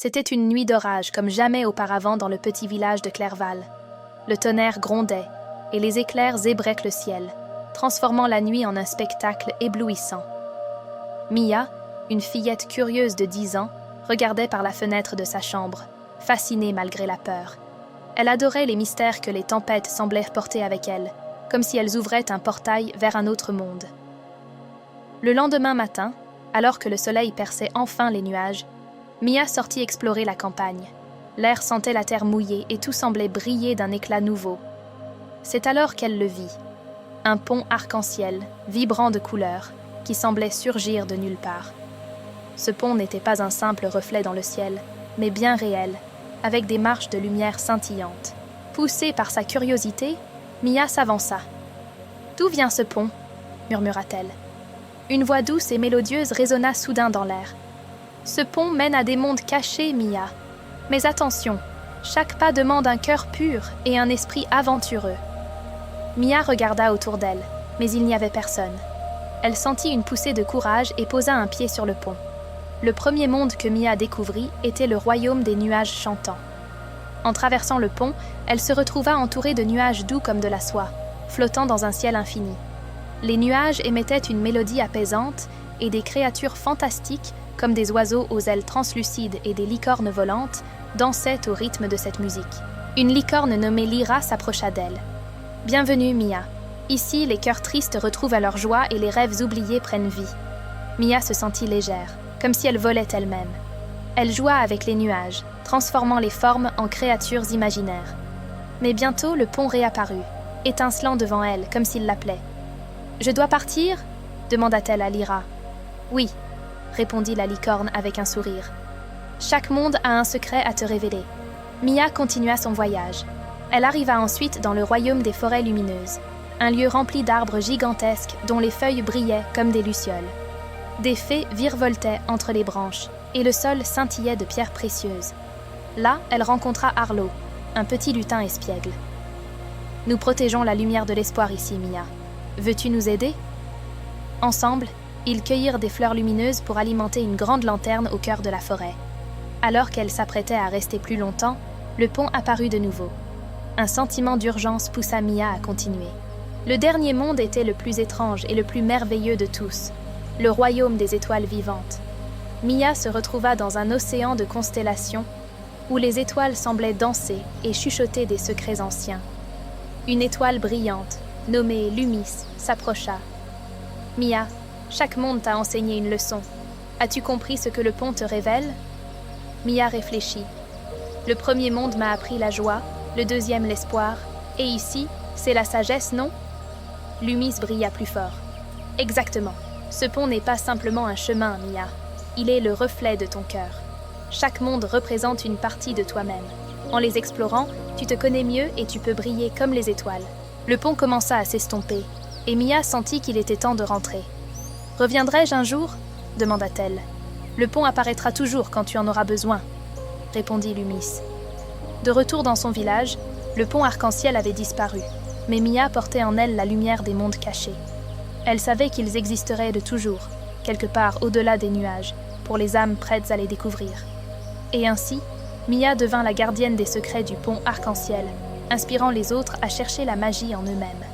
C'était une nuit d'orage comme jamais auparavant dans le petit village de Clerval. Le tonnerre grondait et les éclairs zébraient le ciel, transformant la nuit en un spectacle éblouissant. Mia, une fillette curieuse de 10 ans, regardait par la fenêtre de sa chambre, fascinée malgré la peur. Elle adorait les mystères que les tempêtes semblaient porter avec elles, comme si elles ouvraient un portail vers un autre monde. Le lendemain matin, alors que le soleil perçait enfin les nuages, Mia sortit explorer la campagne. L'air sentait la terre mouillée et tout semblait briller d'un éclat nouveau. C'est alors qu'elle le vit. Un pont arc-en-ciel, vibrant de couleurs, qui semblait surgir de nulle part. Ce pont n'était pas un simple reflet dans le ciel, mais bien réel, avec des marches de lumière scintillantes. Poussée par sa curiosité, Mia s'avança. « D'où vient ce pont ?» murmura-t-elle. Une voix douce et mélodieuse résonna soudain dans l'air. « Ce pont mène à des mondes cachés, Mia. Mais attention, chaque pas demande un cœur pur et un esprit aventureux. » Mia regarda autour d'elle, mais il n'y avait personne. Elle sentit une poussée de courage et posa un pied sur le pont. Le premier monde que Mia découvrit était le royaume des nuages chantants. En traversant le pont, elle se retrouva entourée de nuages doux comme de la soie, flottant dans un ciel infini. Les nuages émettaient une mélodie apaisante et des créatures fantastiques, comme des oiseaux aux ailes translucides et des licornes volantes, dansaient au rythme de cette musique. Une licorne nommée Lyra s'approcha d'elle. « Bienvenue, Mia. Ici, les cœurs tristes retrouvent leur joie et les rêves oubliés prennent vie. » Mia se sentit légère, comme si elle volait elle-même. Elle joua avec les nuages, transformant les formes en créatures imaginaires. Mais bientôt, le pont réapparut, étincelant devant elle, comme s'il l'appelait. « Je dois partir ?» demanda-t-elle à Lyra. « Oui, » répondit la licorne avec un sourire. « Chaque monde a un secret à te révéler. » Mia continua son voyage. Elle arriva ensuite dans le royaume des forêts lumineuses, un lieu rempli d'arbres gigantesques dont les feuilles brillaient comme des lucioles. Des fées virevoltaient entre les branches et le sol scintillait de pierres précieuses. Là, elle rencontra Arlo, un petit lutin espiègle. « Nous protégeons la lumière de l'espoir ici, Mia. Veux-tu nous aider ?» Ensemble, ils cueillirent des fleurs lumineuses pour alimenter une grande lanterne au cœur de la forêt. Alors qu'elle s'apprêtait à rester plus longtemps, le pont apparut de nouveau. Un sentiment d'urgence poussa Mia à continuer. Le dernier monde était le plus étrange et le plus merveilleux de tous, le royaume des étoiles vivantes. Mia se retrouva dans un océan de constellations où les étoiles semblaient danser et chuchoter des secrets anciens. Une étoile brillante, nommée Lumis, s'approcha. « Mia, chaque monde t'a enseigné une leçon. As-tu compris ce que le pont te révèle ?» Mia réfléchit. « Le premier monde m'a appris la joie, le deuxième l'espoir, et ici, c'est la sagesse, non ?» Lumis brilla plus fort. « Exactement. Ce pont n'est pas simplement un chemin, Mia. Il est le reflet de ton cœur. Chaque monde représente une partie de toi-même. En les explorant, tu te connais mieux et tu peux briller comme les étoiles. » Le pont commença à s'estomper, et Mia sentit qu'il était temps de rentrer. « Reviendrai-je un jour ?» demanda-t-elle. « Le pont apparaîtra toujours quand tu en auras besoin, » répondit Lumis. De retour dans son village, le pont arc-en-ciel avait disparu, mais Mia portait en elle la lumière des mondes cachés. Elle savait qu'ils existeraient de toujours, quelque part au-delà des nuages, pour les âmes prêtes à les découvrir. Et ainsi, Mia devint la gardienne des secrets du pont arc-en-ciel, inspirant les autres à chercher la magie en eux-mêmes.